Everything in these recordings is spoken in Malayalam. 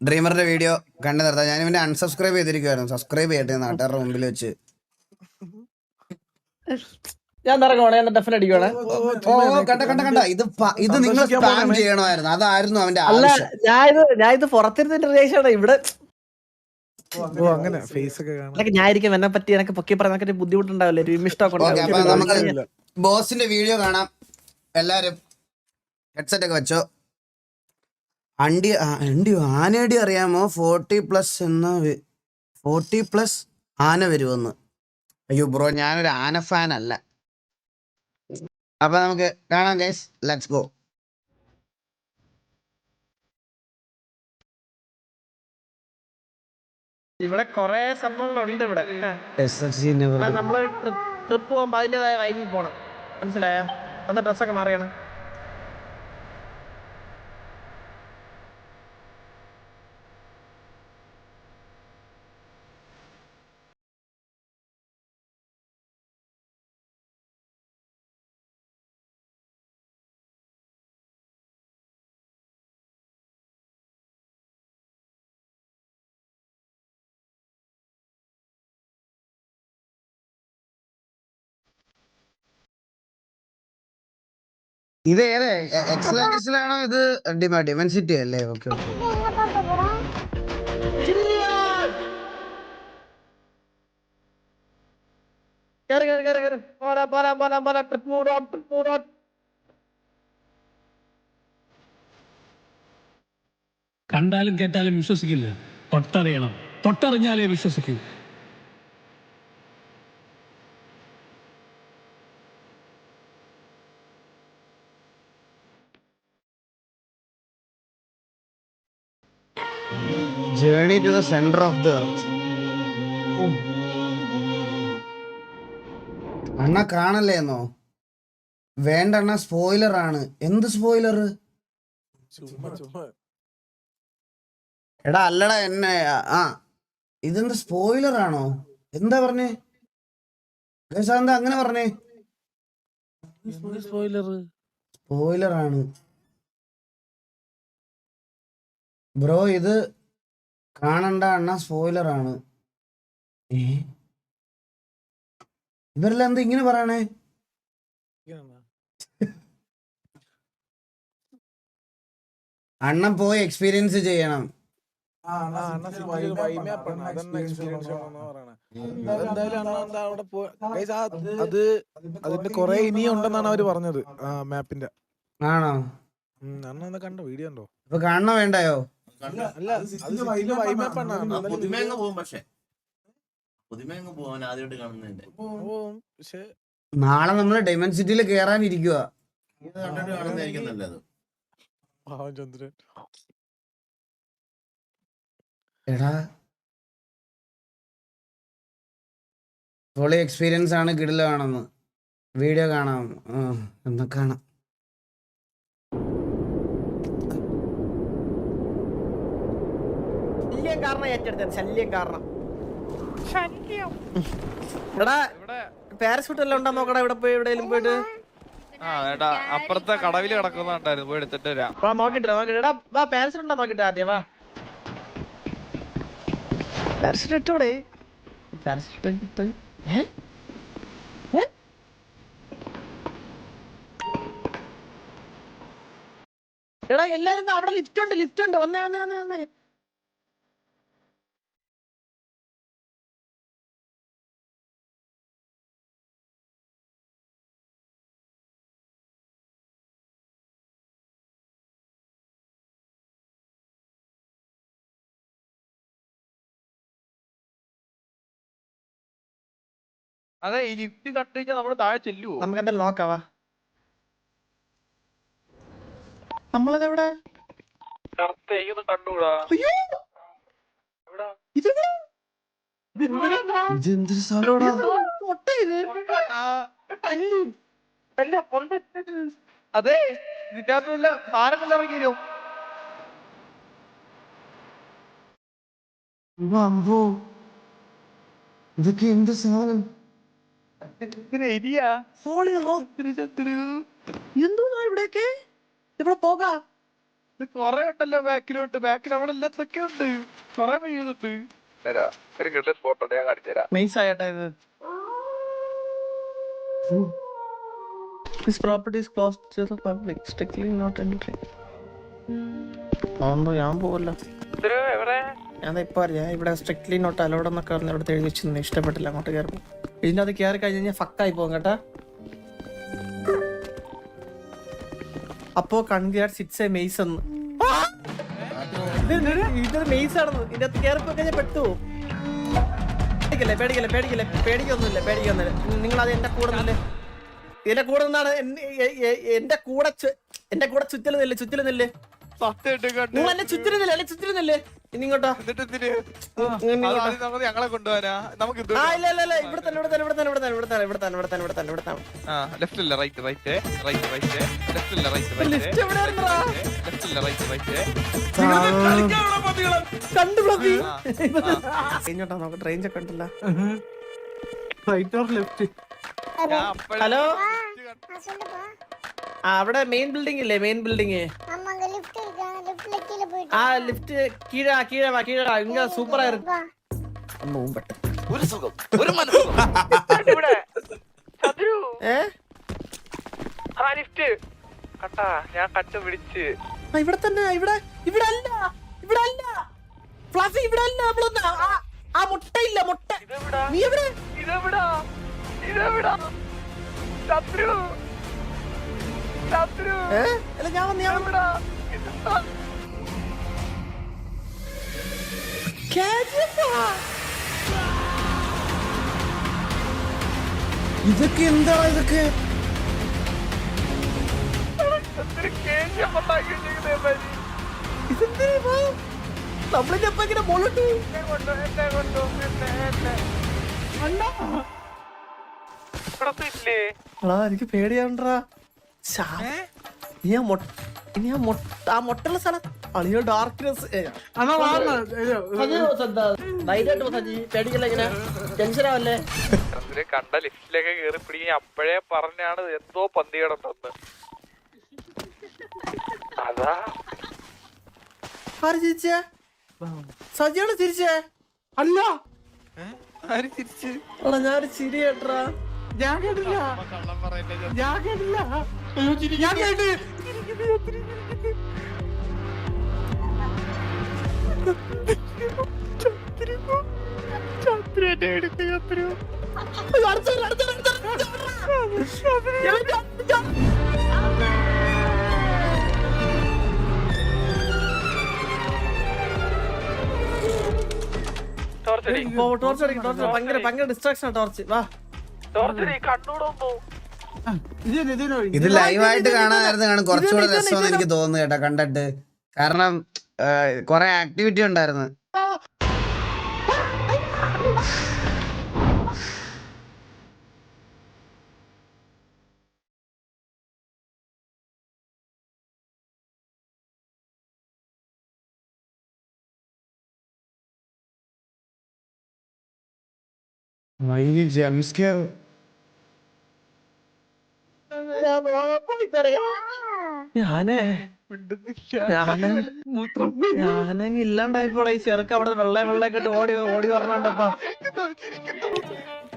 ഡ്രീമറിന്റെ വീഡിയോ കണ്ടു നിർത്താം. ഞാൻ ഇവനെ അൺസബ്സ്ക്രൈബ് ചെയ്തിരിക്കുവായിരുന്നു. സബ്സ്ക്രൈബ് ചെയ്യട്ടെ നാട്ടുകാരുടെ മുമ്പിൽ വെച്ച്. ഞാൻ ഇറങ്ങുവാണ്, ഞാൻ ഡെഫിനറ്റ് അടിക്കുവാണ്. കണ്ട ഇത് നിങ്ങൾ സ്പാം ചെയ്യണമായിരുന്നു. അതായിരുന്നു അവന്റെ ആവശ്യം. ഞാൻ ഇത് പുറത്തിരുന്നതിന്റെ റിലേഷനാണ് ഇവിടെ. ഞാൻ ഇരിക്കും എന്നെ പറ്റി എനിക്ക് പൊക്കി പറയാൻ ബുദ്ധിമുട്ടുണ്ടാവില്ല. ഒരു അപ്പൊ നമുക്ക് ബോസിന്റെ വീഡിയോ കാണാം. എല്ലാരും ഹെഡ്സെറ്റ് ഒക്കെ വെച്ചോ. ആനയടി അറിയാമോ? 40+ ആന വരുമെന്ന്. അയ്യോ ബ്രോ, ഞാനൊരു ആന ഫാൻ അല്ല. അപ്പൊ നമുക്ക് കാണാം ഗൈസ്, ലെറ്റ്സ് ഗോ. ഇവിടെ കൊറേ സംഭവങ്ങളുണ്ട്. ഇവിടെ നമ്മള് ട്രിപ്പ് പോകുമ്പോ അതിൻ്റെതായ വൈകിൽ പോണം. മനസ്സിലായ? അന്ന് ഡ്രസ്സൊക്കെ മാറിയാണ്. ഇത് ഏത് എക്സലൻസിലാണോ? ഇത് ഡിമെൻസിറ്റി അല്ലേ? Okay okay. കണ്ടാലും കേട്ടാലും വിശ്വസിക്കില്ല. തൊട്ടറിയണം. തൊട്ടറിഞ്ഞാലേ വിശ്വസിക്കൂ. Journey to the centre of the earth. അണ്ണ കാണല്ലേന്നോ? വേണ്ട അണ്ണ, സ്പോയിലർ ആണ്. എന്ത് സ്പോയിലർ? എടാ അല്ലടാ എന്നെ. ഇതെന്ത് സ്പോയിലർ ആണോ? എന്താ പറഞ്ഞേ? എന്താ അങ്ങനെ പറഞ്ഞേ? സ്പോയിലർ ആണ് ബ്രോ, ഇത് കാണണ്ട അണ്ണ, സ്പോയിലർ ആണ്. ഇവരെല്ലാം എന്താ ഇങ്ങനെ പറയണേ? അണ്ണൻ പോയി എക്സ്പീരിയൻസ് ചെയ്യണം. അതിന്റെ കൊറേ ഇനിയും ഉണ്ടെന്നാണ് അവര് പറഞ്ഞത് മാപ്പിന്റെ. ആണോ? അണ്ണ കണ്ടോ? വീഡിയോ ഉണ്ടോ? ഇപ്പൊ കാണണോ വേണ്ടായോ? നാളെ നമ്മള് ഡൈമൻസിറ്റിയിൽ കേറാനിരിക്കുക. എടാ പൊളി എക്സ്പീരിയൻസ് ആണ്, കിടിലാണെന്ന്. വീഡിയോ കാണാം. എന്നാ കാണാം. കാരണം ഏറ്റെടുത്ത ശല്യം കാരണം. എടാ പാരഷൂട്ട് എല്ലാം ഉണ്ടോ നോക്കടാ. ഇവിടെ പോയി എവിടെയെങ്കിലും പോയിട്ട് അപ്പുറത്തെ കടവില് കിടക്കുന്നുണ്ടായിരുന്നു, പോയി എടുത്തിട്ട് വരാം. നോക്കിട്ട് പാരഷൂട്ട് ഉണ്ടോ നോക്കിട്ട് ആദ്യം വാ. പാരഷൂട്ട് ഇട്ടോടെ. പാരഷൂട്ട് എടാ എല്ലാരും അവിടെ ലിഫ്റ്റ് ഉണ്ട്. വന്നേ. അതെ, ഈ ലിഫ്റ്റ് കണ്ടു കഴിഞ്ഞാൽ നമ്മള് താഴെ ചെല്ലുവോ? നമുക്ക് എന്തായാലും നോക്കാവാ. നമ്മളതെവിടെ കണ്ടുകൂടാ. അതെ, ഇതിന്റെ അകത്തുള്ള സാധനങ്ങൾ ഇറങ്ങി വരും. ഇതൊക്കെ എന്ത് സാധനം? എന്തോ ഇവിടെയൊക്കെ ഇവിടെ പോകാം. കൊറേ ഉണ്ടല്ലോ ബാക്കിലോട്ട്. ബാക്കിൽ അവിടെ എല്ലാത്തൊക്കെ ഉണ്ട്. കൊറേ വീഴുന്നുണ്ട്. ഒരു കിട്ടുന്ന സ്പോട്ട് ഞാൻ കാണിച്ചുതരാം. നൈസ് ആയിട്ടാ ഇത്. This property is closed to the public. Strictly not entry. ഞാൻ പോവല്ലോ. ഞാൻ ഇപ്പൊ അറിയാം ഇവിടെ സ്ട്രിക്ട്ലി നോട്ട് അലൗഡ് എന്നൊക്കെ പറഞ്ഞ് ഇവിടുത്തെ എഴുതി വെച്ചിരുന്നു. ഇഷ്ടപ്പെട്ടില്ല അങ്ങോട്ട് കയറുമ്പോ. ഇതിന്റെ അത് കയറി കഴിഞ്ഞ് കഴിഞ്ഞാൽ ഫക്കായി പോകും കേട്ടാ. അപ്പോ കൺഗ്രാറ്റ്സ് ഇറ്റ്സ് എ മെയ്സ് എന്ന്. ഇതൊരു മെയ്സ് ആണെന്ന്. ഇതിന്റെ അകത്ത് കയറിപ്പോ കഴിഞ്ഞാൽ പെട്ടു. പേടിക്കൊന്നുമില്ല. നിങ്ങൾ അത് എന്റെ കൂടെ നില്ലേ. ഇതിന്റെ കൂടെ നിന്നാണ് എന്റെ കൂടെ ചുറ്റലുന്നില്ലേ. നിങ്ങൾ എന്നെ ചുറ്റിരുന്നില്ലേ ഇനിങ്ങോട്ടോ. ഞങ്ങളെ കൊണ്ടുപോകാനാ. നമുക്ക് ഇവിടെ തന്നെ. ലെഫ്റ്റ് അല്ല റൈറ്റ്. ലെഫ്റ്റ് അല്ല റൈറ്റ്. ലിഫ്റ്റ് എവിടെയായിരുന്നെടാ? ലെഫ്റ്റ് അല്ല റൈറ്റ്. കണ്ടു ബ്ലോക്കി. ഇങ്ങോട്ടാ നമുക്ക് റേഞ്ച് ഒക്കെ ഉണ്ടല്ലോ. ഹലോ, അവിടെ മെയിൻ ബിൽഡിംഗ് ഇല്ലേ? ആ ലിഫ്റ്റ് കീഴാ ഇങ്ങ സൂപ്പർ ആയിരുന്നു. ഒരു സുഖം, ഒരു മനസ്സുഖം. ഞാൻ കണ്ടുപിടിച്ച് ഇവിടെ തന്നെ. ഇവിടെ അല്ല ഫ്ലഫി, ഇവിടെ അല്ല. ആ മുട്ടയില്ല. മുട്ട നീ എവിടെ? ഇതെവിടാ അല്ല ഞാൻ ഇതൊക്കെ എന്താ? ഇതൊക്കെ നമ്മളിപ്പോ ഇങ്ങനെ മോളിട്ടു. എനിക്ക് പേടിയാണ്ടാ. ഇനി ആ മുട്ടുള്ള സ്ഥലം അളിയോ ഡാർക്ക്നെസ്. പേടിക്കല്ല, ഇങ്ങനെ ടെൻഷൻ ആവല്ലേ. കണ്ട ലിഫ്റ്റിലേക്ക് കേറി പിടിക്കുക. അപ്പോഴേ പറഞ്ഞാണ് എന്തോ പന്തി കിടന്നു. അതാ ആര് ചിരിച്ചേ? സജിയാണ് ചിരിച്ചേ? അല്ല, ആര് തിരിച്ച്? ഞാനൊരു ചിരി കേട്ടാ. ഞാൻ കേട്ടില്ല. ഭയങ്കര ഡിസ്ട്രാക്ഷൻ ടോർച്ച്. വാ, ഇത് ലൈവായിട്ട് കാണാനായിരുന്നു കുറച്ചുകൂടെ രസമെന്ന് എനിക്ക് തോന്നുന്നു കേട്ടോ കണ്ടിട്ട്. കാരണം കൊറേ ആക്ടിവിറ്റി ഉണ്ടായിരുന്നു. ഞാനങ്ങ് ഇല്ലാണ്ടായിപ്പോളെ. ഈ ചെറുക്ക് അവിടെ വെള്ളയൊക്കെ ഇട്ട് ഓടി പറഞ്ഞോണ്ടപ്പാ.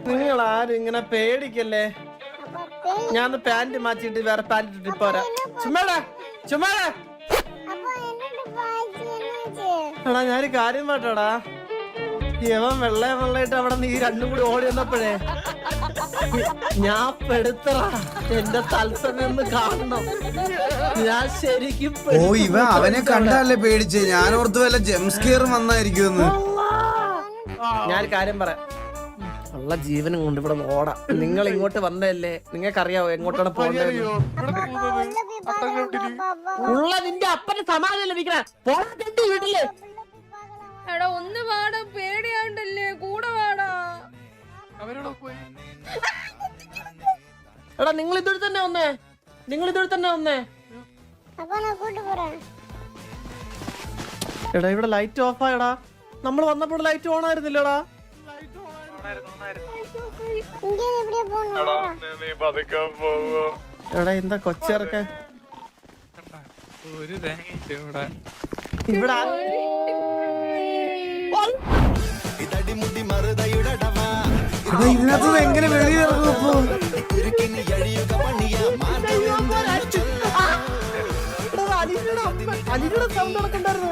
നിങ്ങൾ ആരും ഇങ്ങനെ പേടിക്കല്ലേ. ഞാൻ പാന്റ് മാറ്റിട്ട് വേറെ പാന്റ് ഇട്ടിട്ട് പോരാ. ചുമ്മാടാ എടാ, ഞാനൊരു കാര്യം പാട്ടോടാ. ഇവൻ വെള്ളയിട്ട് അവിടെ നീ രണ്ടും കൂടി ഓടി വന്നപ്പോഴേ ഞാൻ പെടുത്തറ. എന്റെ തത്സമയം കാണണം. ഞാൻ ശരിക്കും അവനെ കണ്ടല്ലേ പേടിച്ച്. ഞാൻ ഓർത്ത് വല്ല ജംസ്കെയർ വന്നായിരിക്കുമെന്ന്. ഞാനൊരു കാര്യം പറയാം. ഉള്ള ജീവനും കൊണ്ട് ഇവിടെ ഓടാ. നിങ്ങൾ ഇങ്ങോട്ട് വന്നതല്ലേ, നിങ്ങൾക്കറിയാവോ എങ്ങോട്ടാണ് പോകേണ്ടത്? ഉള്ള നിന്റെ അപ്പന്റെ സമാധാനം വീട്ടില്. എടാ ഒന്ന് വാടാ, പേടിയാണ്ടല്ലേ, കൂടെ വാടാ. എടാ നിങ്ങൾ ഇതുവഴി തന്നെ വന്നേ. എടാ ഇവിടെ ലൈറ്റ് ഓഫ് ആയടാ. നമ്മൾ വന്നപ്പോൾ ലൈറ്റ് ഓൺ ആയിരുന്നില്ലടാ. എടാ എന്താ കൊച്ചിറക്കാൻ ഒരു തേങ്ങ ഇവിടെ ഇവിടെ ഇതിനകത്ത് എങ്ങനെ വെളിയിറങ്ങും ഇപ്പൊ? അലിയുടെ സൗണ്ട് നടക്കണ്ടായിരുന്നു.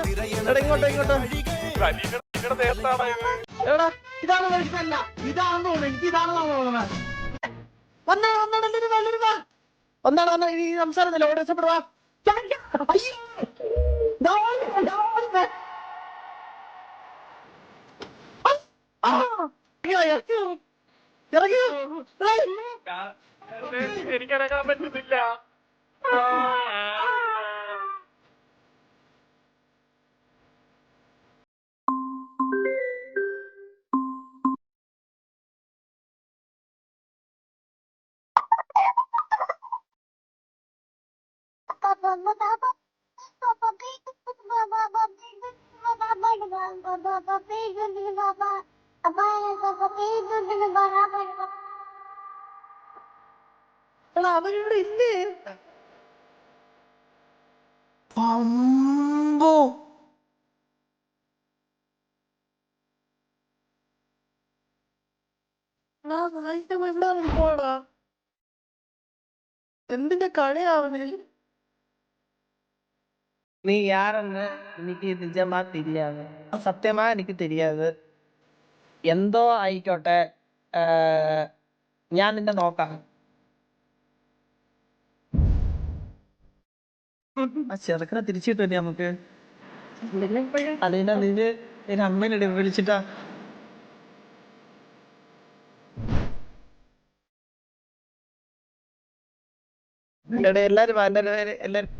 എടാ ഇങ്ങോട്ടോ ഇങ്ങോട്ടോ. നിങ്ങളുടെ ദേഹത്താണ് ഇത്. എടാ ഇതാണ് മനുഷ്യനല്ല, ഇതാണെന്ന് തോന്നുന്നു. എനിക്ക് ഇതാണെന്നാ തോന്നുന്നത്. ഒന്നാണ് ഈ സംസാരത്തില്ല. ഓടെ രക്ഷപ്പെടുവാ. എനിക്കടക്കാൻ പറ്റുന്നില്ല. എടാ അവനിവിടെ ഇല്ലേ? അമ്പോ പോടാ. എന്തിന്റെ കളിയാവന്? നീ യാരെന്ന് എനിക്ക് നിജമാ തിരിയാതെ, സത്യമാ എനിക്ക് തിരിയാതെ. എന്തോ ആയിക്കോട്ടെ, ഞാൻ നിന്നെ നോക്കാം. ആ ചെറുക്കനെ തിരിച്ചിട്ട് തന്നെ നമുക്ക്. അതിനാ നിന്റെ അമ്മേനെ വിളിച്ചിട്ടാ. എല്ലാരും എല്ലാരും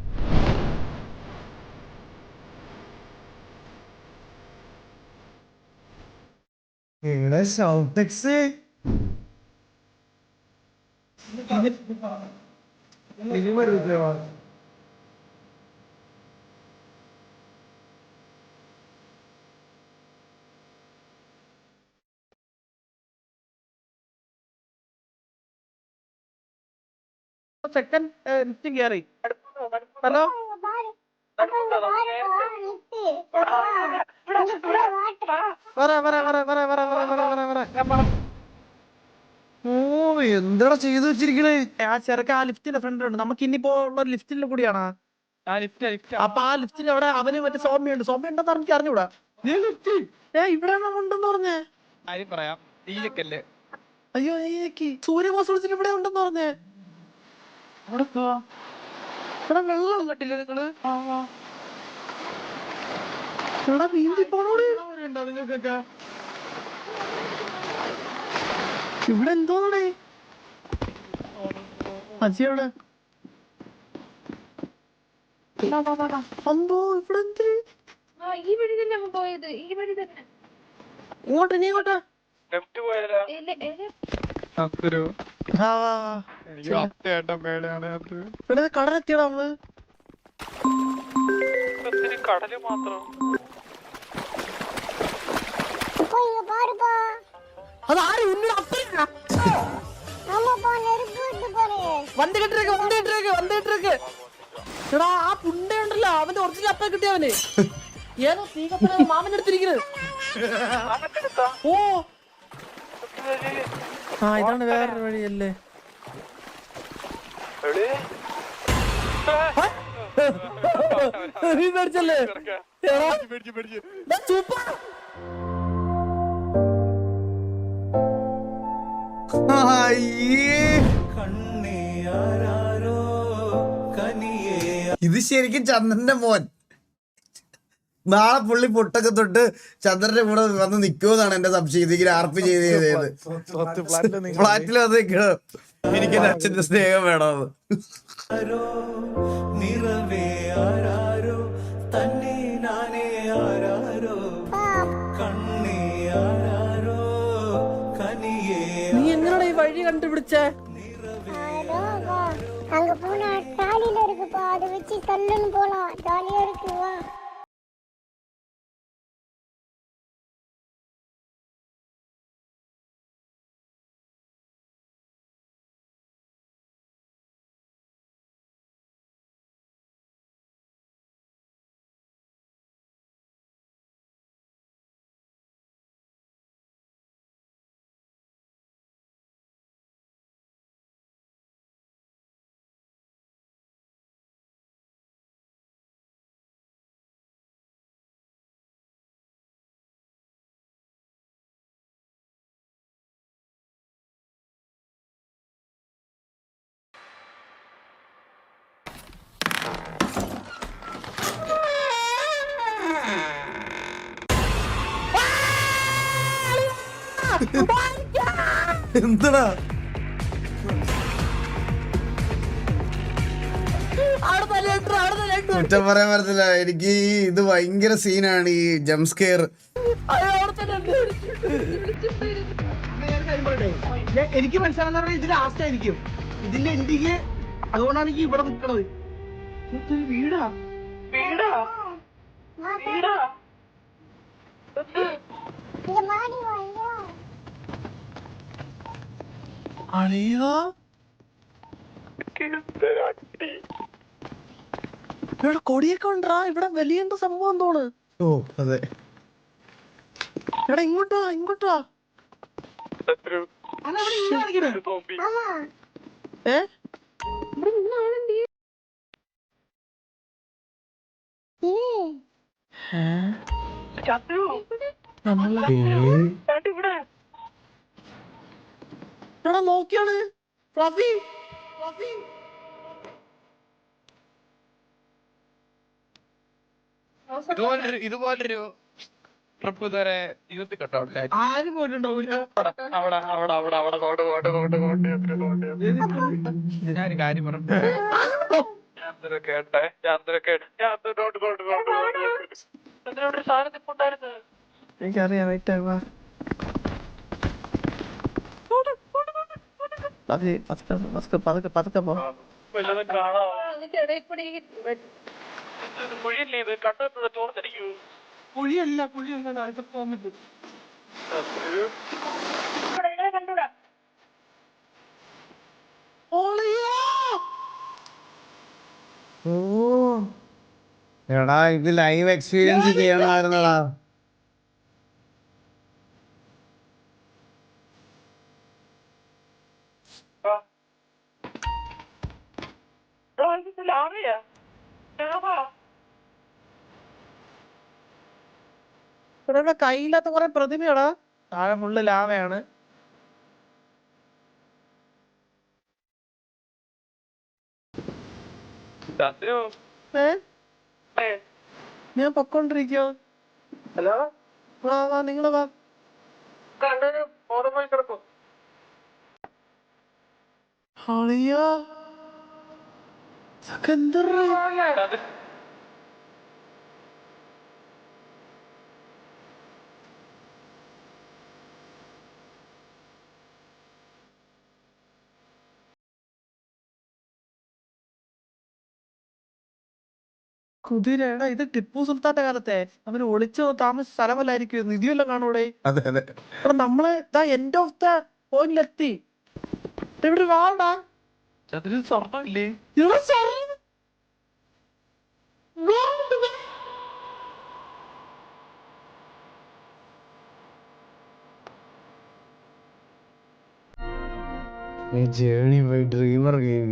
സെക്കൻഡ് ലിഫ്റ്റ് കയറി. ഹലോ എന്താടാ ചെയ്തു വെച്ചിരിക്കണേ? ആ ചെറുക്ക ആ ലിഫ്റ്റിന്റെ ഫ്രണ്ടിലുണ്ട്. നമുക്ക് ഇനിയിപ്പോ ഉള്ള ലിഫ്റ്റിന്റെ കൂടിയാണ്. അപ്പൊ ആ ലിഫ്റ്റിൽ അവിടെ അവന് മറ്റേ സോമ്യുണ്ട്. സോമ്യ ഉണ്ടെന്ന് എനിക്ക് അറിഞ്ഞൂടാ. ഇവിടെ ഉണ്ടെന്ന് പറഞ്ഞേ. കാര്യം പറയാം. തീയക്കല്ലേ അയ്യോ സൂര്യബോസ് ഇവിടെ ഉണ്ടെന്ന് പറഞ്ഞേ. ഇവിടെ വെള്ളം കണ്ടില്ല നിങ്ങള്? എടാ നീന്തി പോണോട്. ഇവിടെ എന്തോന്നടേ അജിയോടെ അന്തോ ഇവിടെ എന്ത്? ഈ വഴി തന്നെ അവൻ പോയത്, ഈ വഴി തന്നെ. ഇങ്ങോട്ട് നീ ഇങ്ങോട്ടാ. ലെഫ്റ്റ് പോയാലോ? അതൊരു എനിക്ക് അത്യായിട്ടും പേടിയാണ് അത്. ഇവിടെ കടലെത്തിയടാ നമ്മള്. കടല് മാത്രം. അതാരും വണ്ടി കെട്ടിരക്ക്. എടാ ആ പുണ്ടയുണ്ടല്ലോ, അവന്റെ ഒറിജിനൽ അപ്പ കിട്ടിയവന്. ഏതോ തീകപ്പന മാമന്റെ അടുത്തിരിക്കുന്നത്. ഓ ആ ഇതാണ് വേറൊരു വഴിയല്ലേ. നീ പേടിച്ചല്ലേ? സൂപ്പർ. ഇത് ശരിക്കും ചന്ദ്രന്റെ മോൻ. നാളെ പുള്ളി പൊട്ടൊക്കെ തൊട്ട് ചന്ദ്രന്റെ കൂടെ വന്ന് നിക്കുമെന്നാണ് എന്റെ സംശയം. ഇതിങ്ങനെ ആർപ്പ് ചെയ്ത് ഫ്ലാറ്റിൽ വന്ന് നിൽക്കണോ? എനിക്ക് എന്റെ അച്ഛന്റെ സ്നേഹം വേണമെന്ന്. നീ എങ്ങനെയാ ഈ വഴി കണ്ടുപിടിച്ചേ? அங்க போனா ட்ராலில இருக்குப்பா, அதை வச்சு சல்லுன்னு போலாம், ஜாலியா இருக்கு வா. എന്താടാ കുറ്റം പറയാൻ പറ്റത്തില്ല. എനിക്ക് ഇത് ഭയങ്കര സീനാണ് ഈ ജംപ് സ്കെയർ. എനിക്ക് മനസ്സിലാകുന്ന ഇത് ലാസ്റ്റ് ആയിരിക്കും ഇതിന്റെ എനിക്ക്, അതുകൊണ്ടാണ് എനിക്ക് ഇവിടെ നിൽക്കണത്. വീടാ വീടാ വീടാ இந்த மாடி வாங்க അളിയോ ഇവിടെ കൊടിയൊക്കെ ഉണ്ടാ, ഇവിടെ വലിയ എന്താ സംഭവം തോണ്. ഓ അതെ, എടാ ഇങ്ങോട്ടാ ഇങ്ങോട്ടാ. ഏ എടാ നോക്കിയാണ് ഫ്ലഫി. ഇതുപോലൊരു ട്രിപ്പ് ഇതുവരെ ജീവിതത്തിൽ കേട്ടോ. ആരും പോയിട്ടുണ്ടാവൂല. അവിടെ അവിടെ അവിടെ അവിടെ ഞാനൊരു കാര്യം പറഞ്ഞു. കേട്ടെ ഒരു സാധനത്തിൽ ഉണ്ടായിരുന്നു. എനിക്കറിയാം. വെയിറ്റാ പതുക്കെ പോ. വല്ലതും കാണാമോ? കുഴിയല്ലേ ഇത്? കണ്ടു തോർത്തിരിക്കൂ. കുഴിയല്ല കുഴിയല്ല, ഇത് പോകാൻ പറ്റും. കണ്ടൂടാ. ഓ എടാ ഇത് ലൈവ് എക്സ്പീരിയൻസ് ചെയ്യണമായിരുന്നടാ. ഇവിടെ കയ്യില്ലാത്ത കുറെ പ്രതിമയാടാ. താഴെ ഫുള്ള് ലാവയാണ്. ഞാൻ പൊക്കോണ്ടിരിക്കോ. ഹലോ, വാ വാ നിങ്ങള് വാ. കണ്ടൊരു ബോധമായി കിടക്കും. അളിയാ ഇതൊക്കെ എന്തെടാ? കുതിരയുടെ ഇത് ടിപ്പു സുൽത്താന്റെ കാലത്തെ അവന് ഒളിച്ചു താമസിച്ച സ്ഥലമല്ലായിരിക്കും. നിധിയെല്ലാം കാണൂടെ. അതെ അതെ, നമ്മള് എൻഡ് ഓഫ് ദ പോയിന്റിലെത്തി. ഇവിടെ വാടാ. അതിന് സ്വർണ്ണമില്ലേ? ഇവിടെ സ്വർണ്ണം. Journey by dreamer game.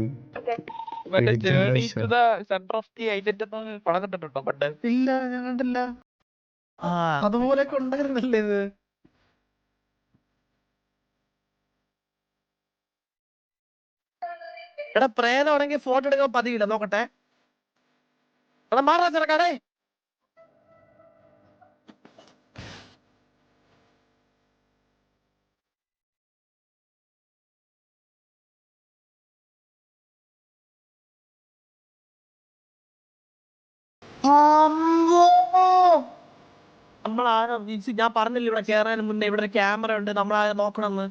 മറ്റേ journey to the centre of the island എന്ന് പടം കണ്ടിട്ടുണ്ടോ പണ്ട്? ഇല്ല ഞാൻ കണ്ടില്ല. അതുപോലെയൊക്കെ ഉണ്ടായിരുന്നല്ലേ ഇത്. എടാ പ്രേതമാണെങ്കിൽ ഫോട്ടോ എടുക്കാൻ പതിവില്ല. നോക്കട്ടെ. എടാ മാറാ ചെറുക്കാടേ. നമ്മളാരും ഞാൻ പറഞ്ഞില്ല ഇവിടെ കേറാൻ മുന്നേ ഇവിടെ ക്യാമറ ഉണ്ട്, നമ്മളാരും നോക്കണമെന്ന്.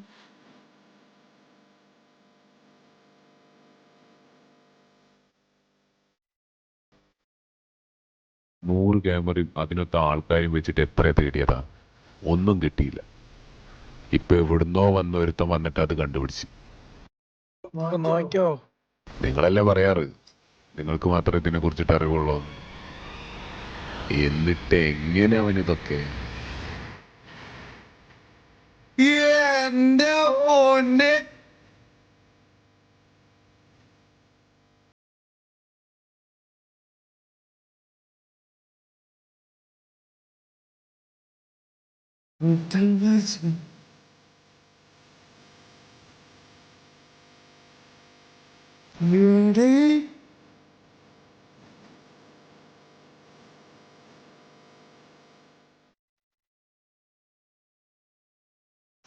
നൂറ് ക്യാമറയും അതിനൊത്ത ആൾക്കാരും വെച്ചിട്ട് എത്ര തേടിയതാ, ഒന്നും കിട്ടിയില്ല. ഇപ്പൊ എവിടുന്നോ വന്ന ഒരുത്തം വന്നിട്ട് അത് കണ്ടുപിടിച്ച്. നോക്കിയോ നിങ്ങളല്ലേ പറയാറ് നിങ്ങൾക്ക് മാത്രമേ ഇതിനെ കുറിച്ചിട്ട് അറിവുള്ളൂ. എന്നിട്ട് എങ്ങനെ അവനിതൊക്കെ? എന്റെ മോനെ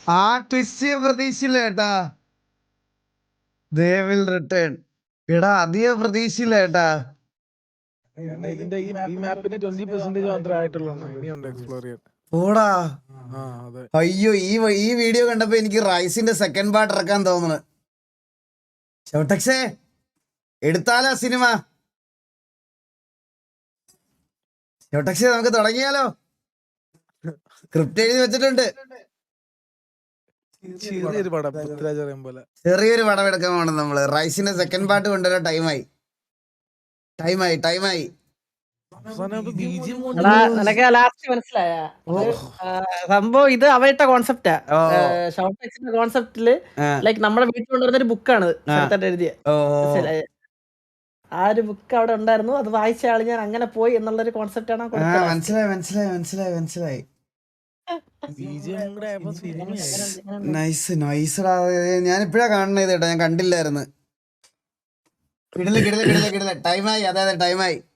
ആ ട്വിസ്റ്റ് പ്രതീക്ഷയില്ല കേട്ടാ. They will return. എടാ അധികം പ്രതീക്ഷയില്ല കേട്ടാ. ഇതിന്റെ ഈ മാപ്പിന് 20% മാത്രമേ ആയിട്ടുള്ളൂ. ഇനിയുണ്ട് എക്സ്പ്ലോർ ചെയ്യാൻ. ഓടാ അതെ. അയ്യോ ഈ വീഡിയോ കണ്ടപ്പോ എനിക്ക് റൈസിന്റെ സെക്കൻഡ് പാർട്ട് ഇറക്കാൻ തോന്നുന്നു. ഷൗട്ടക്സേ എടുത്താലോ സിനിമ? ഷൗട്ടക്സേ നമുക്ക് തുടങ്ങിയാലോ? സ്ക്രിപ്റ്റ് എഴുതി വെച്ചിട്ടുണ്ട്. ചെറിയൊരു പടം പൃഥ്വിരാജ് അറിയാൻ പോലെ. ചെറിയൊരു പടം എടുക്കാൻ പോകണം നമ്മള്. റൈസിന്റെ സെക്കൻഡ് പാർട്ട് കൊണ്ടുവരാൻ ടൈമായി. നിനക്ക് ലാസ്റ്റ് മനസ്സിലായ സംഭവം? ഇത് അവരുടെ കോൺസെപ്റ്റാ. ഷോർട്ട് കോൺസെപ്റ്റില് ലൈക്ക് നമ്മുടെ വീട്ടിൽ കൊണ്ടുവരുന്ന ഒരു ബുക്കാണ് എഴുതിയ. ആ ഒരു ബുക്ക് അവിടെ ഉണ്ടായിരുന്നു. അത് വായിച്ച ആള് ഞാൻ അങ്ങനെ പോയി എന്നുള്ളൊരു കോൺസെപ്റ്റ് ആണ്. മനസ്സിലായി. നൈസ്. ഞാൻ ഇപ്പഴാ കാണുന്നത് കേട്ടോ, ഞാൻ കണ്ടില്ലായിരുന്നു. ടൈമായി. അതെ ടൈമായി.